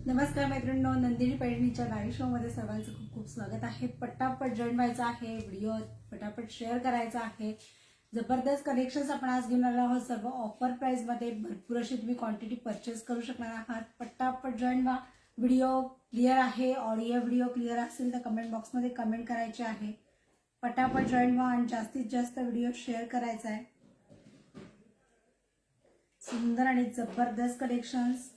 नमस्कार मैत्रिणींनो, Nandini पैठणीच्या live show मध्ये सर्वांचं खूप खूप स्वागत आहे। पटापट जॉईन व्हायचं आहे, व्हिडिओ पटापट शेअर करायचा आहे। जबरदस्त कलेक्शन्स आपण आज घेऊन आलो आहोत। सर्व ऑफर प्राइस मध्ये भरपूर अशी तुम्ही क्वांटिटी परचेस करू शकणार आहात। पटापट जॉईन व्हा। व्हिडिओ क्लिअर आहे, ऑडिओ व्हिडिओ क्लिअर असेल तर कमेंट बॉक्स मध्ये कमेंट करायचे आहे। पटापट जॉईन व्हा आणि जास्तीत जास्त व्हिडिओ शेअर करायचा आहे। सुंदर आणि जबरदस्त कलेक्शन्स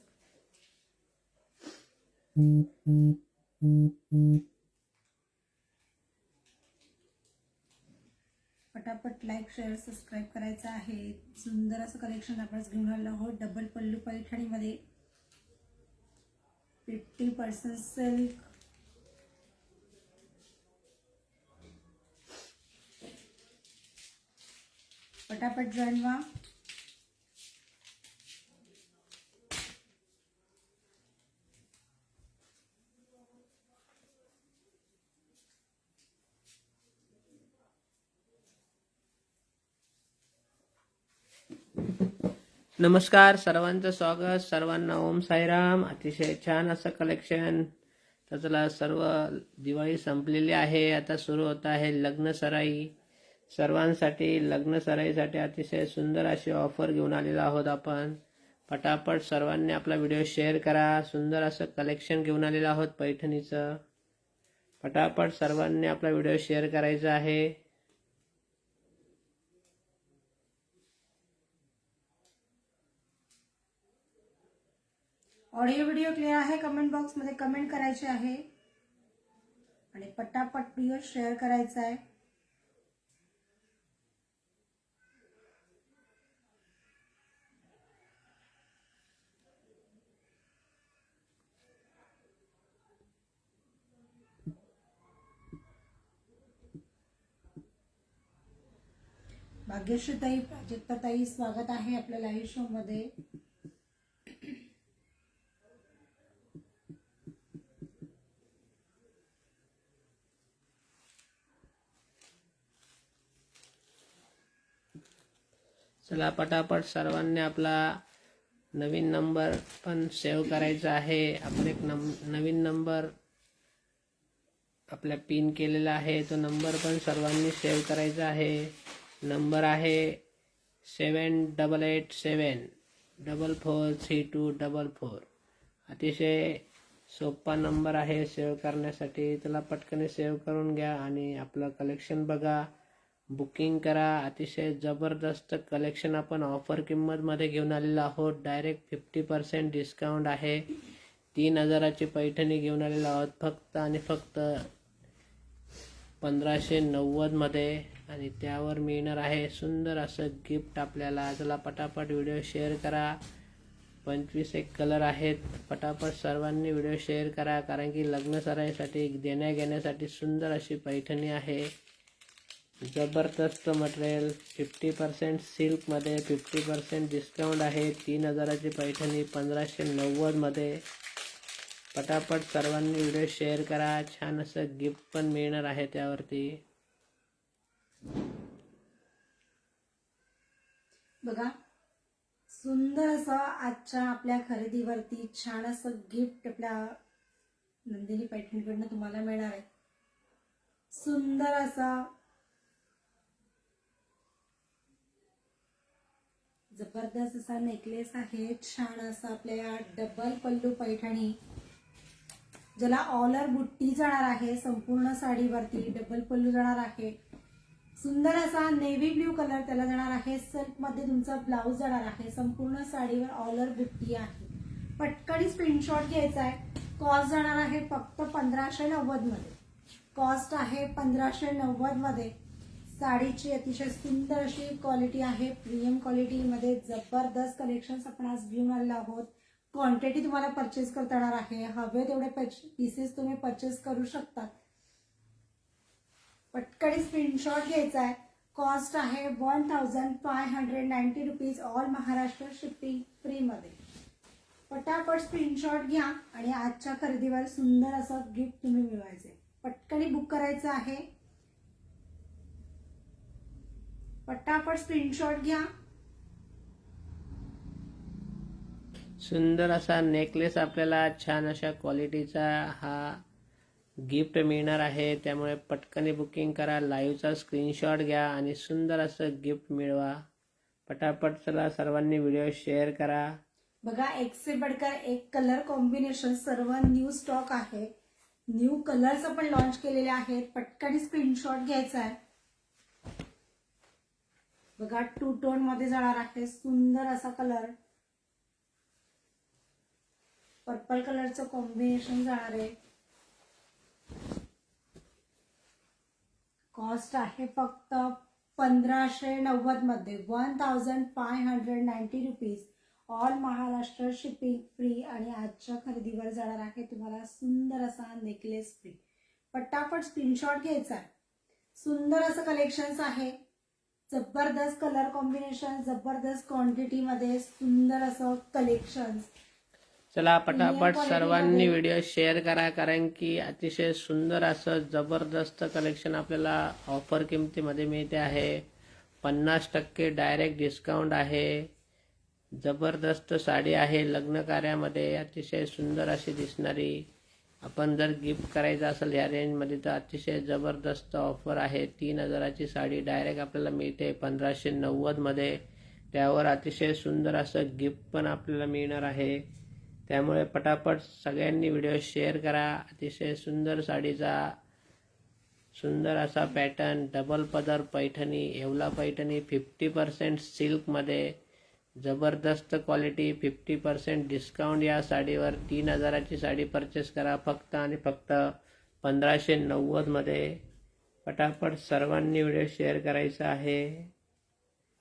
पटापट लाईक शेअर सबस्क्राइब करायचं आहे। सुंदर असं कलेक्शन आपण घेऊन आलो आहोत। डबल पल्लू पैठणीमध्ये 50% सिल्क, पटापट जॉईन व्हा। नमस्कार, सर्वांचं स्वागत। सर्वांना ओम साईराम। अतिशय छान असं कलेक्शन। तर चला, सर्व दिवाळी संपलेली आहे, आता सुरू होत आहे लग्न सराई। सर्वांसाठी लग्न सराईसाठी अतिशय सुंदर अशी ऑफर घेऊन आलेलो आहोत आपण। पटापट सर्वांनी आपला व्हिडिओ शेअर करा। सुंदर असं कलेक्शन घेऊन आलेलो आहोत पैठणीचं। पटापट सर्वांनी आपला व्हिडिओ शेअर करायचा आहे। ऑडिओ व्हिडिओ क्लिअर आहे, कमेंट बॉक्स मध्ये कमेंट करायचे आहे आणि पटापट व्हिडिओ शेअर करायचा आहे। भाग्यश्री ताई, प्राजक्ता ताई, स्वागत आहे आपल्या लाईव्ह शो मध्ये। चला, पटापट सर्वांनी आपला नवीन नंबर पण सेव्ह करायचा आहे। आपण एक नवीन नंबर आपल्या पिन केलेला आहे, तो नंबर पण सर्वांनी सेव्ह करायचा आहे। नंबर आहे 7887443244। अतिशय सोपा नंबर आहे सेव्ह करण्यासाठी। त्याला पटकन सेव्ह करून घ्या आणि आपलं कलेक्शन बघा, बुकिंग करा। अतिशय जबरदस्त कलेक्शन आपण ऑफर किंमतमध्ये घेऊन आलेलो आहोत। डायरेक्ट 50% डिस्काउंट आहे। 3000ची पैठणी घेऊन आलेलो आहोत फक्त आणि फक्त 1590 मध्ये, आणि त्यावर मिळणार आहे सुंदर असं गिफ्ट आपल्याला। चला, पटापट व्हिडिओ शेअर करा। 25 कलर आहेत। पटापट सर्वांनी व्हिडिओ शेअर करा, कारण की लग्न सराईसाठी देण्या घेण्यासाठी सुंदर अशी पैठणी आहे। जबरदस्त मटेरियल, 50% सिल्कमध्ये 50% डिस्काउंट आहे। 3000ची पैठणी 1590 मध्ये। पटापट सर्वांनी व्हिडिओ शेअर करा, छान असं गिफ्ट पण मिळणार आहे त्यावरती। बघा, सुंदर असं आजच्या आपल्या खरेदीवरती छान असं गिफ्ट आपल्या नंदिनी पैठणीकडून तुम्हाला मिळणार आहे। सुंदर असा जबरदस्त असा नेकलेस आहे। छान असा आपल्या डबल पल्लू पैठणी, ज्याला ऑलर बुट्टी जाणार आहे। संपूर्ण साडीवरती डबल पल्लू जाणार आहे। सुंदर असा नेव्ही ब्ल्यू कलर त्याला जाणार आहे। सिल्क मध्ये तुमचा ब्लाउज जाणार आहे। संपूर्ण साडीवर ऑलर बुट्टी आहे। पटकन स्क्रीनशॉट घ्यायचा आहे। कॉस्ट जाणार आहे फक्त 1590 मध्ये। कॉस्ट आहे 1590 मध्ये। साडीची अतिशय सुंदर अशी क्वालिटी आहे, प्रीमियम क्वालिटी मध्ये। जबरदस्त कलेक्शन्स आपण आज घेऊन आलेलो आहोत। क्वांटिटी तुम्हाला परचेस करता येणार आहे। हवे तेवढे पीसेस तुम्ही परचेस करू शकता। पटकन स्क्रीनशॉट घ्यायचा आहे। कॉस्ट आहे 1590 rupees, all Maharashtra shipping free मध्ये। पटापट स्क्रीनशॉट घ्या आणि आजच्या खरेदीवर सुंदर असं गिफ्ट तुम्ही मिळवायचे। पटकन बुक करायचं आहे। पटापट स्क्रीनशॉट घ्या। सुंदर असा नेकलेस आपल्याला छान अशा क्वालिटीचा हा गिफ्ट मिळणार आहे. त्यामुळे पटकन बुकिंग करा, लाईव्हचा स्क्रीनशॉट घ्या आणि सुंदर असं गिफ्ट मिळवा. पटापट चला सर्वांनी व्हिडिओ शेअर करा. बघा, एक से बढ़कर एक कलर कॉम्बिनेशन, सर्व न्यू स्टॉक आहे. न्यू कलर्स आपण लॉन्च केलेले आहेत. पटकन स्क्रीनशॉट घ्यायचा आहे. बघा, 2 टोन मध्ये जाणार आहे. सुंदर असा कलर, पर्पल कलरचं कॉम्बिनेशन जाणार आहे. कॉस्ट आहे फक्त 1590 मध्ये, 1590 rupees. All Maharashtra shipping free आणि आजच्या खरेदीवर जाणार आहे तुम्हाला सुंदर असा नेकलेस फ्री. पटापट स्क्रीनशॉट घ्यायचा आहे. सुंदर असं कलेक्शन्स आहे. जबरदस्त कलर कॉम्बिनेशन, जबरदस्त क्वांटिटी मध्ये सुंदर असं कलेक्शन. चला पटापट सर्वांनी व्हिडिओ शेअर करा, कारण की अतिशय सुंदर असं जबरदस्त कलेक्शन आपल्याला ऑफर किमतीमध्ये मिळते आहे. 50% डायरेक्ट डिस्काउंट आहे. जबरदस्त साडी आहे. लग्न कार्यामध्ये अतिशय सुंदर अशी दिसणारी. आपण जर गिफ्ट करायचं असेल या रेंजमध्ये तर अतिशय जबरदस्त ऑफर आहे. 3000ची साडी डायरेक्ट आपल्याला मिळते 1590 मध्ये. त्यावर अतिशय सुंदर असं गिफ्ट पण आपल्याला मिळणार आहे. त्यामुळे पटापट सगळ्यांनी व्हिडिओ शेअर करा. अतिशय सुंदर साडीचा सुंदर असा पॅटर्न, डबल पदर पैठणी, येवला पैठणी, 50% सिल्कमध्ये, जबरदस्त क्वालिटी, 50% डिस्काउंट या साडीवर. 3000ची साडी परचेस करा फक्त आणि फक्त 1590 मध्ये. पटापट सर्वांनी व्हिडिओ शेअर करायचा आहे.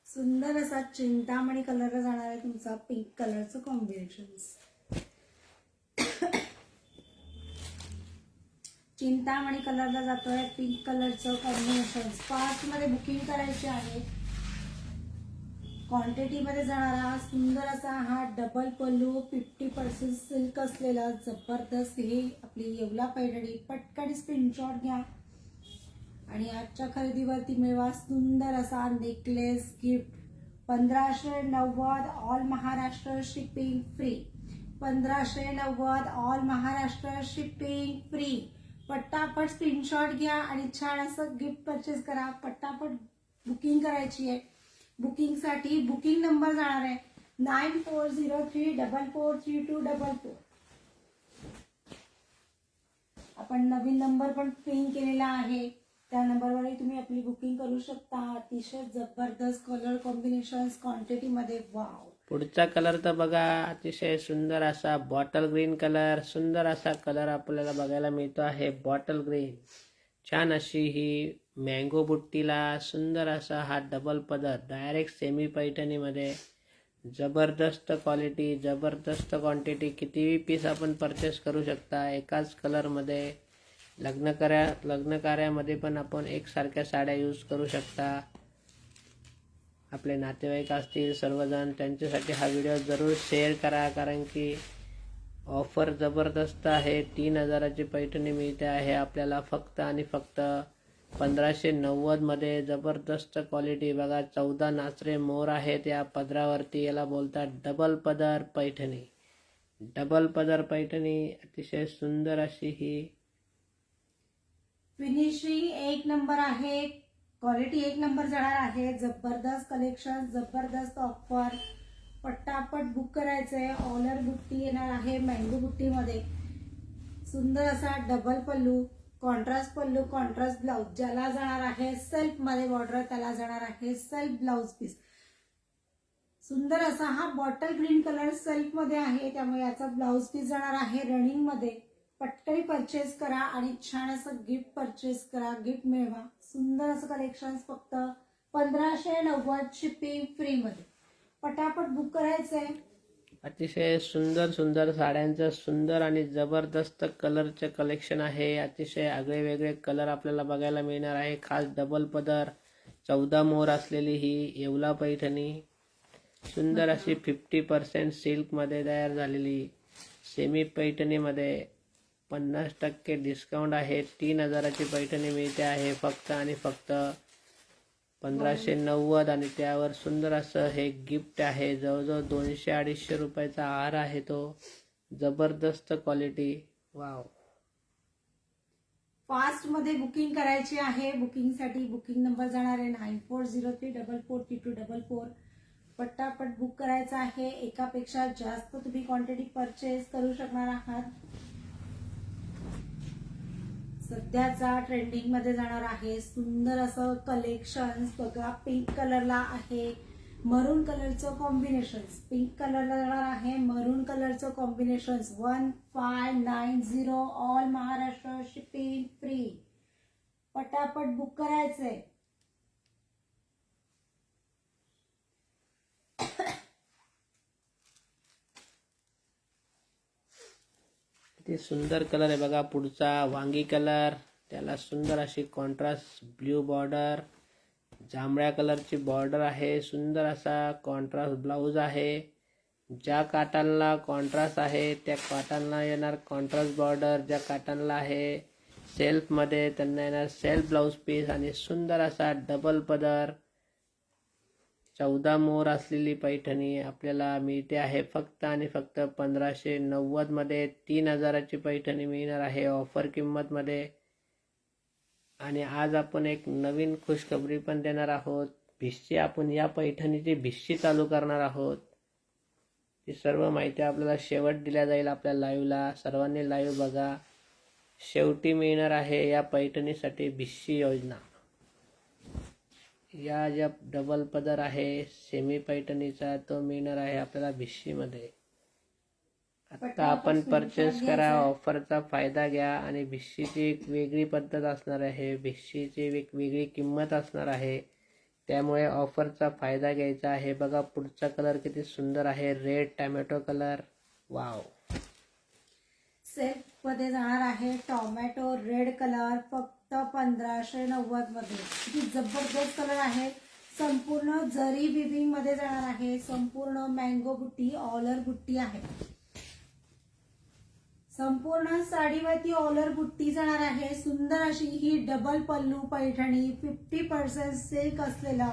सुंदर असा चिंतामणी कलर जाणार आहे तुमचा, पिंक कलरचं कॉम्बिनेशन. चिंतामणी कलरला जातोय पिंक कलरचं कॉम्बिनेशन. फास्ट मध्ये बुकिंग करायचे आहे. क्वांटिटी मध्ये जाणारा सुंदर असा हा डबल पल्लू, 50% सिल्क असलेला जबरदस्त ही आपली येवला पैठणी. पटकन स्क्रीनशॉट घ्या आणि आजच्या खरेदीवरती मिळवा सुंदर असा necklace gift. 1590, all Maharashtra shipping free. 1590, all Maharashtra shipping free. पटापट स्क्रीनशॉट घ्या आणि छान असं गिफ्ट परचेस करा. पटापट बुकिंग करायची आहे. बुकिंगसाठी बुकिंग नंबर जाणार आहे 9403443244. आपण नवीन नंबर पण पिन केलेला आहे, त्या नंबरवरही तुम्ही आपली बुकिंग करू शकता. अतिशय जबरदस्त कलर कॉम्बिनेशन्स क्वांटिटी मध्ये. वाव, पुढचा कलर तर बघा, अतिशय सुंदर असा बॉटल ग्रीन कलर. सुंदर असा कलर आपल्याला बघायला मिळतो आहे, बॉटल ग्रीन. छान अशी ही मँगो बुट्टीला सुंदर असा हा डबल पदर, डायरेक्ट सेमी पैठणीमध्ये. जबरदस्त क्वालिटी, जबरदस्त क्वांटिटी. कितीही पीस आपण परचेस करू शकता एकाच कलरमध्ये. लग्न कार्यामध्ये पण आपण एकसारख्या साड्या यूज करू शकता. आपले नातेवाईक असतील सर्वजण, त्यांच्यासाठी हा व्हिडिओ जरूर शेअर करा, कारण की ऑफर जबरदस्त आहे. 3000ची पैठणी मिळते आहे आपल्याला फक्त आणि फक्त 1590 मध्ये. जबरदस्त क्वालिटी बघा, 14 नाचरे मोर आहेत या पदरावरती. याला बोलतात डबल पदर पैठणी. डबल पदर पैठणी अतिशय सुंदर अशी ही. फिनिशिंग एक नंबर आहे, क्वालिटी एक नंबर जाणार आहे. जबरदस्त कलेक्शन, जबरदस्त ऑफर. पटापट बुक करायचंय. ऑलर बुट्टी येणार आहे मँगो बुट्टीमध्ये. सुंदर असा डबल पल्लू, कॉन्ट्रास्ट पल्लू, कॉन्ट्रास्ट ब्लाउज. ज्याला जाणार आहे सेल्फ मध्ये बॉर्डर त्याला जाणार आहे सेल्फ ब्लाउज पीस. सुंदर असा हा बॉटल ग्रीन कलर सेल्फ मध्ये आहे, त्यामुळे याचा ब्लाउज पीस जाणार आहे रनिंग मध्ये. पटकन परचेस करा आणि छान असं गिफ्ट परचेस करा, गिफ्ट मिळवा. सुंदर असं कलेक्शन फक्त 1590 शिपिंग फ्री मध्ये. पटापट बुक करायचंय. अतिशय सुंदर सुंदर साड्यांचं सुंदर आणि जबरदस्त कलरचे कलेक्शन आहे. अतिशय आगळे वेगळे कलर आपल्याला बघायला मिळणार आहे. खास डबल पदर, 14 मोर असलेली ही येवला पैठणी. सुंदर अशी 50% सिल्कमध्ये तयार झालेली सेमी पैठणीमध्ये. 50% डिस्काउंट आहे. 3000ची पैठणी मिळते आहे फक्त आणि फक्त 1590 आणि त्यावर सुंदर असं हे गिफ्ट आहे. जवळजवळ 200-250 रुपयाचा हार आहे तो. जबरदस्त क्वालिटी. वाव. फास्ट मध्ये बुकिंग करायची आहे. बुकिंगसाठी बुकिंग नंबर जाणार आहे 9403443244. पटापट बुक करायचं आहे. एकापेक्षा जास्त तुम्ही क्वांटिटी परचेस करू शकणार आहात. सध्याचा ट्रेंडिंग मध्ये जाणार आहे. सुंदर असं कलेक्शन बघा. पिंक कलरला आहे, मरून कलरचं कॉम्बिनेशन. पिंक कलरला जाणार आहे, मरून कलरचं combination. 1590 all Maharashtra shipping free. पटापट बुक करायचंय. किती सुंदर कलर आहे बघा. पुढचा वांगी कलर, त्याला सुंदर अशी कॉन्ट्रास्ट ब्ल्यू बॉर्डर, जांभळ्या कलरची बॉर्डर आहे. सुंदर असा कॉन्ट्रास्ट ब्लाऊज आहे. ज्या काटांना कॉन्ट्रास्ट आहे त्या काटांना येणार कॉन्ट्रास्ट बॉर्डर. ज्या काटांना आहे सेल्फमध्ये त्यांना येणार सेल्फ ब्लाऊज पीस. आणि सुंदर असा डबल पदर, 14 मोर असलेली पैठणी आपल्याला मिळते आहे फक्त आणि फक्त 1590 मध्ये. 3000ची पैठणी मिळणार आहे ऑफर किंमत मध्ये. आणि आज आपण एक नवीन खुशखबरी पण देणार आहोत. भिशी, आपण या पैठणीची भिशी चालू करणार आहोत. ती सर्व माहिती आपल्याला शेवट दिल्या जाईल आपल्या लाईव्हला. सर्वांनी लाईव्ह बघा. शेवटी मिळणार आहे या पैठणीसाठी भिशी योजना. या ज्या डबल पदर आहे सेमी पैठणीचा तो मिळणार आहे आपल्याला भिशीमध्ये. आता आपण परचेस करा, ऑफरचा फायदा घ्या. आणि भिशीची एक वेगळी पद्धत असणार आहे, भिशीची एक वेगळी किंमत असणार आहे. त्यामुळे ऑफरचा फायदा घ्यायचा आहे. बघा पुढचा कलर किती सुंदर आहे, red tomato colour. Wow. Set मध्ये जाणार आहे टोमॅटो रेड कलर फक्त 1590 मध्ये. किती जबरदस्त कलर आहे. संपूर्ण जरी विविंग मध्ये जाणार आहे. संपूर्ण मँगो बुट्टी ऑलर बुट्टी आहे. संपूर्ण साडीवरती ऑलर बुट्टी जाणार आहे. सुंदर अशी ही डबल पल्लू पैठणी 50% सिल्क असलेला.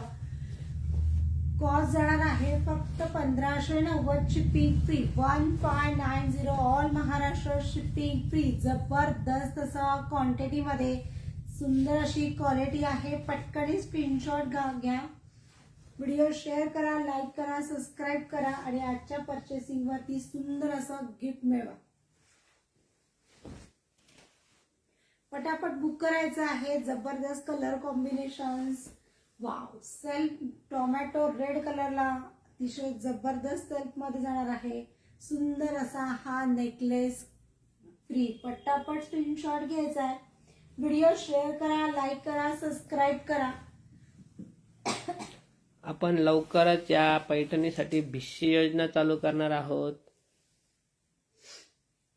कॉस्ट जाणार आहे फक्त 1590. Shipping free. 1590 all Maharashtra shipping free. जबरदस्त असा क्वांटिटी मध्ये सुंदर अशी क्वालिटी आहे. पटकन स्क्रीनशॉट घ्या. व्हिडिओ शेअर करा, लाईक करा, सबस्क्राईब करा आणि आजच्या परचेसिंग वरती सुंदर असं गिफ्ट मिळवा. पटापट बुक करायचं आहे. जबरदस्त colour combinations. Wow. Self tomato red कलरला अतिशय जबरदस्त सेल्फ मध्ये जाणार आहे. सुंदर असा हा नेकलेस फ्री. पटापट स्क्रीनशॉट घ्यायचा आहे. व्हिडिओ शेअर करा, लाईक करा, सबस्क्राईब करा. आपण लवकरच या पैठणीसाठी भिशी योजना चालू करणार आहोत.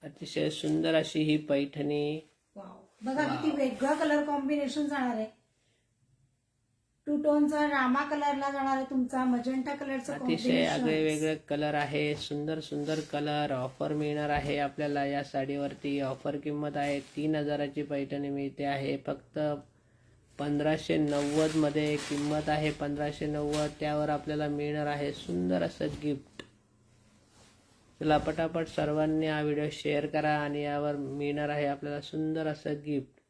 अतिशय सुंदर अशी ही पैठणी. वाव. बघा किती वेगळा कलर कॉम्बिनेशन जाणार आहे. टू टोनचा रामा कलरला जाणार आहे तुमचा. मजेंटा कलरचा अतिशय आगळे वेगळे कलर आहे. सुंदर सुंदर कलर. ऑफर मिळणार आहे आपल्याला या साडीवरती. ऑफर किंमत आहे 3000ची पैठणी मिळते आहे फक्त 1590 मध्ये. किंमत आहे 1590. त्यावर आपल्याला मिळणार आहे सुंदर असं गिफ्ट. चला पटापट सर्वांनी हा व्हिडिओ शेअर करा आणि यावर मिळणार आहे आपल्याला सुंदर असं गिफ्ट.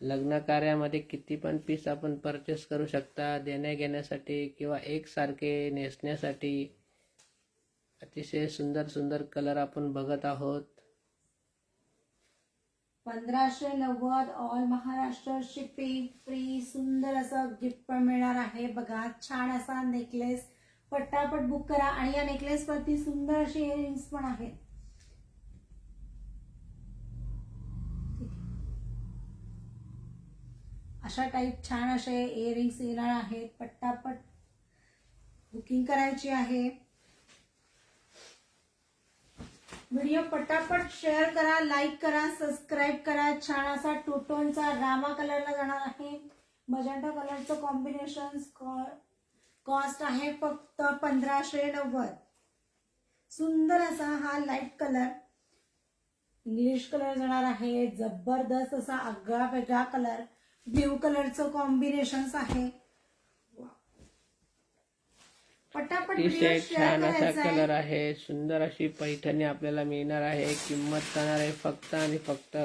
लग्न कार्यामध्ये किती पण पीस आपण परचेस करू शकता देण्या घेण्यासाठी किंवा एकसारखे नेसण्यासाठी. अतिशय सुंदर सुंदर कलर आपण बघत आहोत. 1590 ऑल महाराष्ट्र शिपिंग फ्री. सुंदर असं गिफ्ट पण मिळणार आहे. बघा छान असा नेकलेस. पटापट बुक करा. आणि या नेकलेस वरती सुंदर असे इयरिंग्स पण आहेत. अशा टाईप छान असे इयरिंग्स येणार आहेत. पटापट बुकिंग करायची आहे. व्हिडिओ पटापट शेअर करा, लाईक करा, सबस्क्राईब करा. छान असा टू टोनचा रामा कलरला जाणार आहे. मजेंटा कलरचं कॉम्बिनेशन. कॉस्ट आहे फक्त 1590. सुंदर असा हा लाईट कलर इंग्लिश कलर जाणार आहे. जबरदस्त असा आगळा वेगळा कलर. ब्ल्यू कलरचं कॉम्बिनेशन आहे. अतिशय शेअर छान असा करायचा आहे. कलर आहे. सुंदर अशी पैठणी आपल्याला मिळणार आहे. किंमत जाणार आहे फक्त आणि फक्त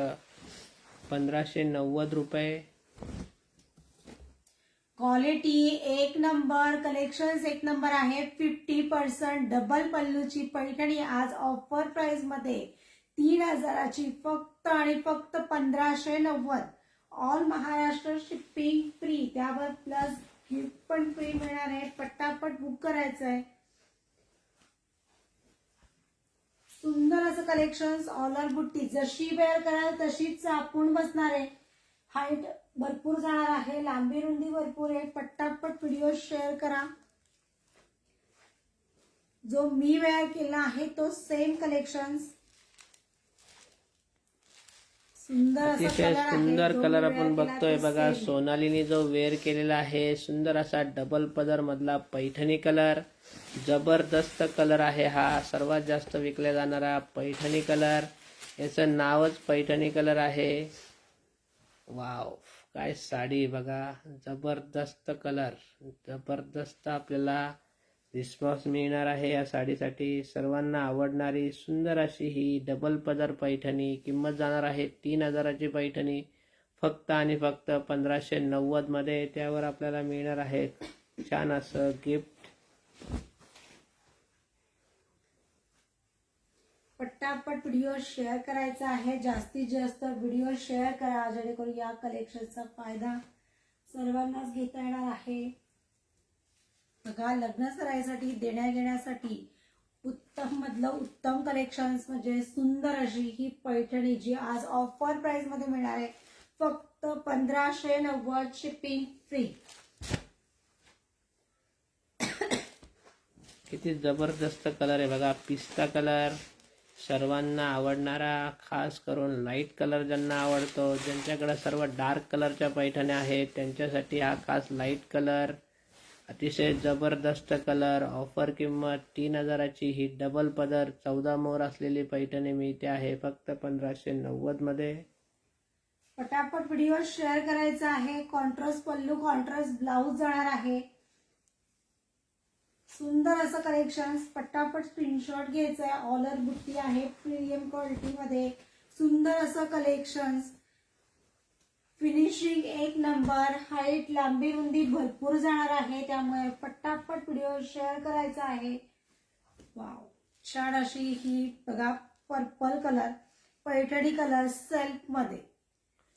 1590 रुपये. क्वालिटी एक नंबर, कलेक्शन एक नंबर आहे. 50% डबल पल्लूची पैठणी आज ऑफर प्राइस मध्ये 3000ची फक्त आणि फक्त 1590. ऑल महाराष्ट्र शिपिंग फ्री, त्यावर प्लस गिफ्ट पण फ्री मिळणार आहे. पटापट बुक करायचं आहे. सुंदर असं कलेक्शन, ऑलर बुट्टी जशी वेअर कराल तशीच चापून बसणार आहे. हाईट भरपूर जाणार आहे, लांबी रुंदी भरपूर आहे. पटापट व्हिडिओ शेअर करा. जो मी वेअर केला आहे तो सेम कलेक्शन. सुंदर असा अतिशय कलर आहे. सुंदर जो कलर मी आपण wear केला बघतोय तो बघा. same. सोनालीने जो वेअर केलेला आहे सुंदर असा डबल पदर मधला पैठणी कलर. जबरदस्त कलर आहे हा. सर्वात जास्त विकला जाणारा पैठणी कलर. याचं नावच पैठणी कलर आहे. वाव, काय साडी बघा. जबरदस्त कलर, जबरदस्त आपल्याला रिस्पॉन्स मिळणार आहे या साडीसाठी. सर्वांना आवडणारी सुंदर अशी ही डबल पदर पैठणी. किंमत जाणार आहे 3000ची पैठणी फक्त आणि फक्त 1590 मध्ये. त्यावर आपल्याला मिळणार आहे छान असं गिफ्ट. पटापट व्हिडिओ शेअर करायचा आहे. जास्तीत जास्त व्हिडिओ शेअर करा जेणेकरून या कलेक्शनचा फायदा सर्वांनाच घेता येणार आहे. बघा, लग्न सराईसाठी देण्या घेण्यासाठी उत्तम मधलं उत्तम कलेक्शन्स म्हणजे सुंदर अशी ही पैठणी जी आज ऑफर प्राइस मध्ये मिळणार आहे फक्त 1590. Shipping free. किती जबरदस्त कलर आहे बघा. पिस्ता कलर सर्वांना आवडणारा, खास करून लाईट कलर ज्यांना आवडतो, ज्यांच्याकडे सर्व डार्क कलरच्या पैठण्या आहेत त्यांच्यासाठी हा खास लाईट कलर. अतिशय जबरदस्त कलर. ऑफर किंमत 3000ची ही डबल पदर 14 मोर असलेली पैठणी मिळते आहे फक्त 1590 मध्ये. पटापट व्हिडिओ शेअर करायचा आहे. कॉन्ट्रास्ट पल्लू, कॉन्ट्रास्ट ब्लाउज जाणार आहे. सुंदर असं कलेक्शन. पटापट स्क्रीनशॉट घ्यायचा आहे. ऑलर बुट्टी आहे प्रीमियम क्वालिटी मध्ये. सुंदर असं कलेक्शन. फिनिशिंग एक नंबर. हाईट, लांबी रुंदी भरपूर जाणार आहे, त्यामुळे पटापट व्हिडिओ शेअर करायचा आहे. वाव, छान अशी ही बघा purple colour Paithani colour self मध्ये.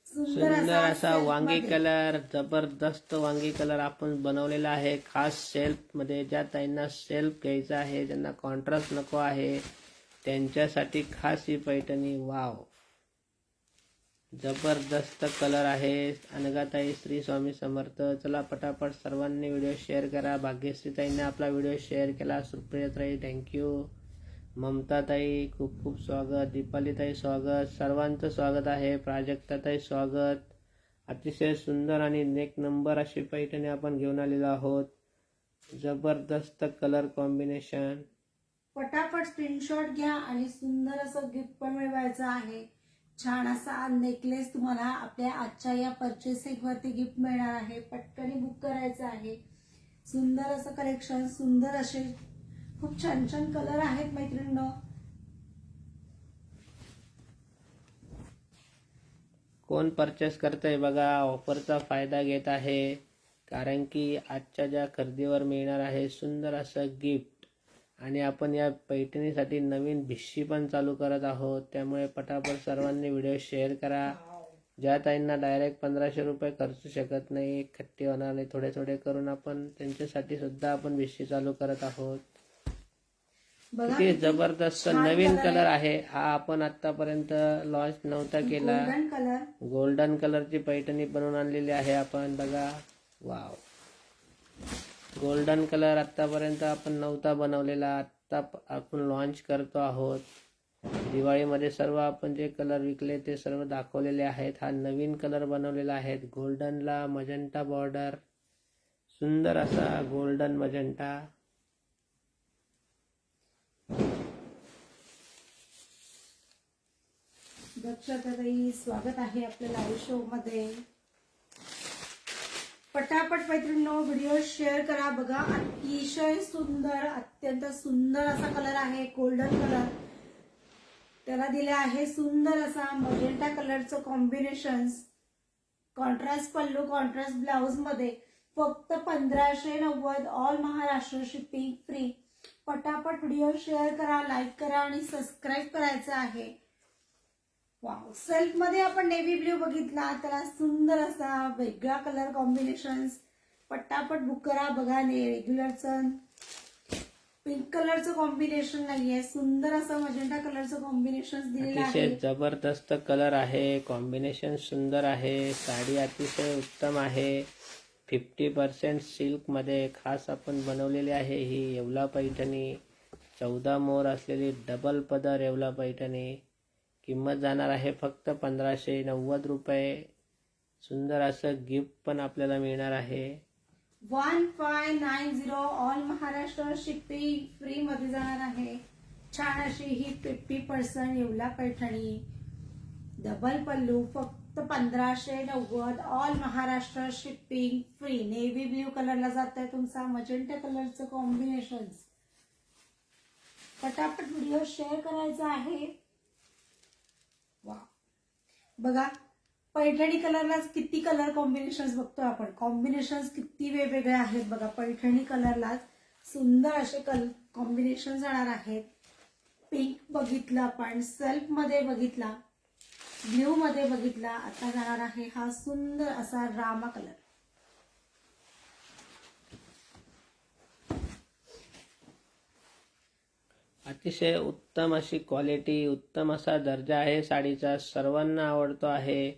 सुंदर असा वांगी कलर, जबरदस्त वांगी कलर आपण बनवलेला आहे खास सेल्फ मध्ये. ज्या ताईंना सेल्फ घ्यायचा आहे, ज्यांना कॉन्ट्रास्ट नको आहे, त्यांच्यासाठी खास ही पैठणी. वाव, जबरदस्त कलर आहे. अनघाताई, श्री स्वामी समर्थ. चला पटापट सर्वांनी व्हिडिओ शेअर करा. भाग्यश्री ताईंनी आपला व्हिडिओ शेअर केला. सुप्रियाताई थँक्यू. ममताताई खूप खूप स्वागत. दीपालीताई स्वागत. सर्वांचं स्वागत आहे. प्राजक्ताताई स्वागत. अतिशय सुंदर आणि एक नंबर अशी पैठणी आपण घेऊन आलेलो आहोत. जबरदस्त कलर कॉम्बिनेशन. पटापट स्क्रीनशॉट घ्या आणि सुंदर असं गिफ्ट पण मिळवायचं आहे. छान असा नेकलेस तुम्हाला आपल्या आजच्या या परचेसिंग वरती गिफ्ट मिळणार आहे. पटकन बुक करायचं आहे. सुंदर असं कलेक्शन, सुंदर असे खूप छान छान कलर आहेत मैत्रिणींनो. कोण परचेस करतंय बघा, ऑफरचा फायदा घेत आहे. कारण की आजच्या ज्या खरेदीवर मिळणार आहे सुंदर असं गिफ्ट. आणि आपण या पैठणीसाठी नवीन भिशी पण चालू करत आहोत. त्यामुळे पटापट सर्वांनी व्हिडिओ शेअर करा. ज्या ताईंना डायरेक्ट 1500 रुपये खर्चू शकत नाही, खट्टी होणार नाही, थोडे थोडे करून आपण त्यांच्यासाठी सुद्धा आपण भिशी चालू करत आहोत. किती जबरदस्त नवीन कलर आहे हा. आपण आतापर्यंत लॉन्च नव्हता केला. गोल्डन कलर, गोल्डन कलरची पैठणी बनवून आणलेली आहे आपण. बघा, वाव, गोल्डन कलर आतापर्यंत आपण नव्हता बनवलेला, आत्ता आपण लॉन्च करतो आहोत. दिवाळीमध्ये सर्व आपण जे कलर विकले ते सर्व दाखवलेले आहेत. हा नवीन कलर बनवलेला आहे. गोल्डनला मजंटा बॉर्डर, सुंदर असा गोल्डन मजंटा. दक्षताई स्वागत आहे आपल्या लाईव्ह शो मध्ये. पटापट मैत्रिणींनो व्हिडिओ शेअर करा. बघा अतिशय सुंदर, अत्यंत सुंदर असा कलर आहे, गोल्डन कलर. त्याला दिले आहे सुंदर असा मजेंटा कलरचं कॉम्बिनेशन. कॉन्ट्रास्ट पल्लू, कॉन्ट्रास्ट ब्लाउज मध्ये फक्त 1590. All Maharashtra shipping free. पटापट व्हिडिओ शेअर करा, लाईक करा आणि सबस्क्राईब करायचं आहे. वाव, सेल्फ मध्ये आपण नेव्ही ब्ल्यू बघितला, त्याला सुंदर असा वेगळा कलर कॉम्बिनेशन. पटापट बुक करा. बघा रेग्युलरचं पिंक कलरचं कॉम्बिनेशन नाहीये, सुंदर असं मजेंटा कलरचं कॉम्बिनेशन दिलेलं अतिशय आहे. जबरदस्त कलर आहे, कॉम्बिनेशन सुंदर आहे, साडी अतिशय उत्तम आहे. 50% सिल्क मध्ये खास आपण बनवलेली आहे ही येवला पैठणी. 14 मोर असलेली डबल पदर येवला पैठणी. किंमत जाणार आहे फक्त 1590 रुपये. सुंदर असं गिफ्ट पण आपल्याला मिळणार आहे. 1590. ऑल महाराष्ट्र शिपिंग फ्री मध्ये जाणार आहे. छान अशी ही 50% येवला पैठणी, डबल पल्लू, फक्त 1590. All Maharashtra shipping free. Navy blue कलरला जात आहे तुमचा मजेंटा कलरचं कॉम्बिनेशन. पटापट व्हिडिओ शेअर करायचा आहे. वा, बघा पैठणी कलरलाच किती कलर कॉम्बिनेशन्स बघतोय आपण. कॉम्बिनेशन्स किती वेगवेगळे आहेत बघा. पैठणी कलरलाच सुंदर असे कॉम्बिनेशन जाणार आहेत. पिंक बघितला आपण, सेल्फ मध्ये बघितला, ब्ल्यू मध्ये बघितला, आता जाणार आहे हा सुंदर असा रामा कलर. अतिशय उत्तम अशी क्वालिटी, उत्तम असा दर्जा आहे साडीचा, सर्वांना आवडतो आहे.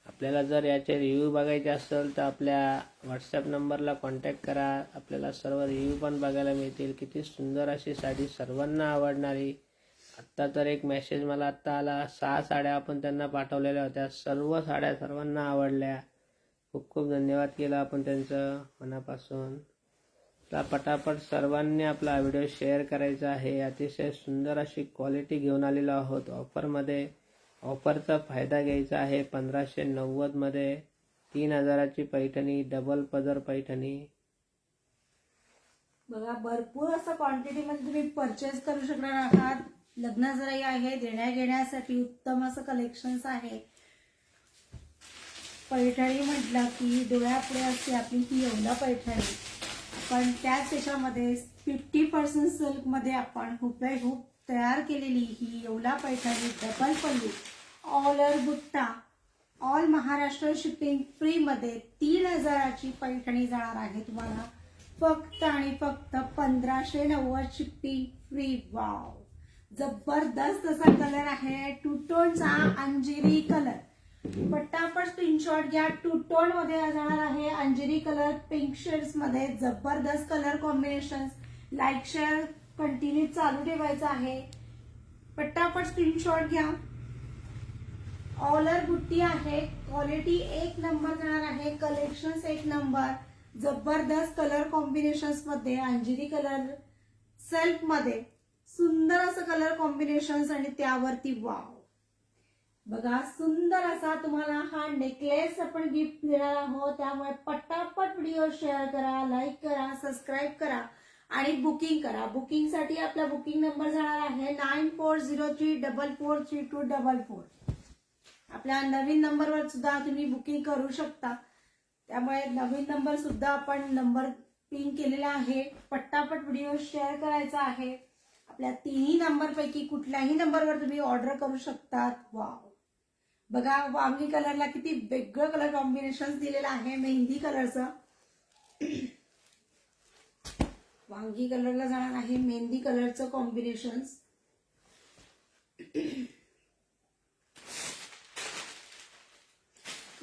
आपल्याला जर याचे रिव्ह्यू बघायचे असेल तर आपल्या व्हॉट्सअप नंबरला कॉन्टॅक्ट करा. आपल्याला सर्व रिव्ह्यू पण बघायला मिळतील. किती सुंदर अशी साडी, सर्वांना आवडणारी. आत्ता तर एक मेसेज मला आत्ता आला, 6 साड्या आपण त्यांना पाठवलेल्या होत्या, सर्व साड्या सर्वांना आवडल्या. खूप खूप धन्यवाद केला आपण त्यांचं मनापासून. तर पटापट सर्वांनी आपला व्हिडिओ शेअर करायचा आहे. अतिशय सुंदर अशी क्वालिटी घेऊन आलेलो आहोत ऑफरमध्ये. ऑफरचा फायदा घ्यायचा आहे. 1590 मध्ये 3000ची पैठणी, डबल पदर पैठणी. बघा भरपूर असं क्वांटिटी मध्ये तुम्ही परचेस करू शकणार आहात. लग्न जराई आहे, देण्या घेण्यासाठी उत्तम असं कलेक्शन्स आहे. पैठणी म्हटलं की डोळ्यापुढे असते आपली ही येवला पैठणी. पण त्याच याच्यामध्ये 50% सिल्क मध्ये आपण हुबेहूब तयार केलेली ही येवला पैठणी, डबल पल्लू, ऑलर बुट्टा, ऑल महाराष्ट्र शिपिंग फ्री मध्ये 3000ची पैठणी जाणार आहे तुम्हाला फक्त आणि फक्त 1590 शिपिंग फ्री. वाव, जबरदस्त असा कलर आहे, टू टोनचा अंजिरी कलर. पटापट स्क्रीनशॉट घ्या. टू टोन मध्ये जाणार आहे अंजिरी कलर, पिंक शेड्स मध्ये. जबरदस्त colour combination. Like share continue चालू ठेवायचं आहे. पटापट स्क्रीनशॉट घ्या. ऑलर बुट्टी आहे, क्वालिटी एक नंबर जाणार आहे, कलेक्शन्स एक नंबर. जबरदस्त कलर कॉम्बिनेशन्स मध्ये अंजिरी कलर, सेल्फ मध्ये सुंदर असं कलर कॉम्बिनेशन्स आणि त्यावरती वाव. बघा सुंदर असा तुम्हाला हा नेकलेस आपण गिफ्ट देणार आहोत. त्यामुळे पटापट व्हिडिओ शेअर करा, लाईक करा, सबस्क्राईब करा आणि बुकिंग करा. बुकिंग साठी आपला बुकिंग नंबर जाणार आहे 9403443244. आपल्या नवीन नंबरवर सुद्धा तुम्ही बुकिंग करू शकता. त्यामुळे नवीन नंबर सुद्धा आपण नंबर पिन केलेला आहे. पटापट व्हिडिओ शेअर करायचा आहे. आपल्या तिन्ही नंबर पैकी कुठल्याही नंबरवर तुम्ही ऑर्डर करू शकतात. वाव, बघा वांगी कलरला किती वेगळं कलर कॉम्बिनेशन दिलेलं आहे. मेहंदी कलरचं, वांगी कलरला जाणार आहे मेहंदी कलरचं कॉम्बिनेशन.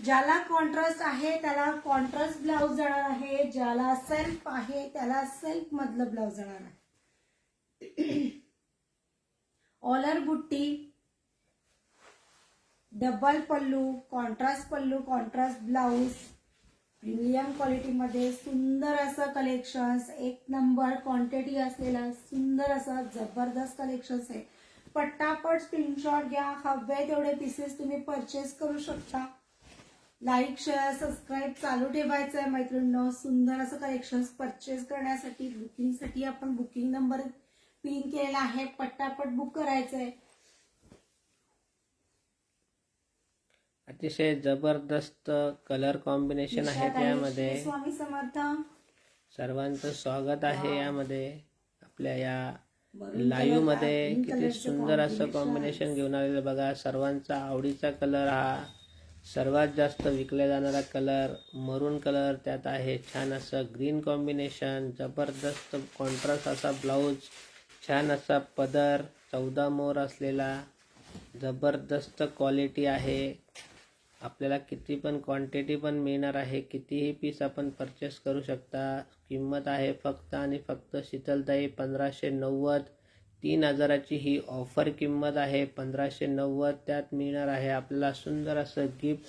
ज्याला कॉन्ट्रास्ट आहे त्याला कॉन्ट्रास्ट ब्लाउज जाणार आहे. ज्याला सेल्फ आहे त्याला सेल्फ मधलं ब्लाउज जाणार आहे. ऑलर बुट्टी, डबल पल्लू, कॉन्ट्रास्ट ब्लाउज, प्रीमियम क्वालिटी मध्ये सुंदर असं कलेक्शन्स, एक नंबर क्वांटिटी असलेला सुंदर असं जबरदस्त कलेक्शन्स आहे. पटापट स्क्रीनशॉट घ्या. हवे तेवढे पीसेस तुम्ही परचेस करू शकता. लाईक शेअर सबस्क्राईब चालू ठेवायचं आहे मैत्रिणींनो. सुंदर असं कलेक्शन्स परचेस करण्यासाठी बुकिंगसाठी आपण बुकिंग नंबर पिन केलेला आहे. पटापट बुक करायचंय. अतिशय जबरदस्त कलर कॉम्बिनेशन आहे त्यामध्ये. श्री स्वामी समर्थ. सर्वांचं स्वागत आहे यामध्ये. आपल्या या लाईव्ह मध्ये किती सुंदर असं कॉम्बिनेशन घेऊन आलेलं बघा. सर्वांचा आवडीचा कलर हा सर्वात जास्त विकला जाणारा कलर मरून कलर. त्यात आहे छान असं ग्रीन कॉम्बिनेशन, जबरदस्त कॉन्ट्रास्ट असा ब्लाऊज, छान असा पदर, 14 मोर असलेला, जबरदस्त क्वालिटी आहे. आपल्याला किती पण क्वांटिटी पण मिळणार आहे. कितीही पीस आपण परचेस करू शकता. किंमत आहे फक्त आणि फक्त शीतलताई 1590. 3000ची ही ऑफर किंमत आहे. 1590 त्यात मिळणार आहे आपल्याला सुंदर असं गिफ्ट.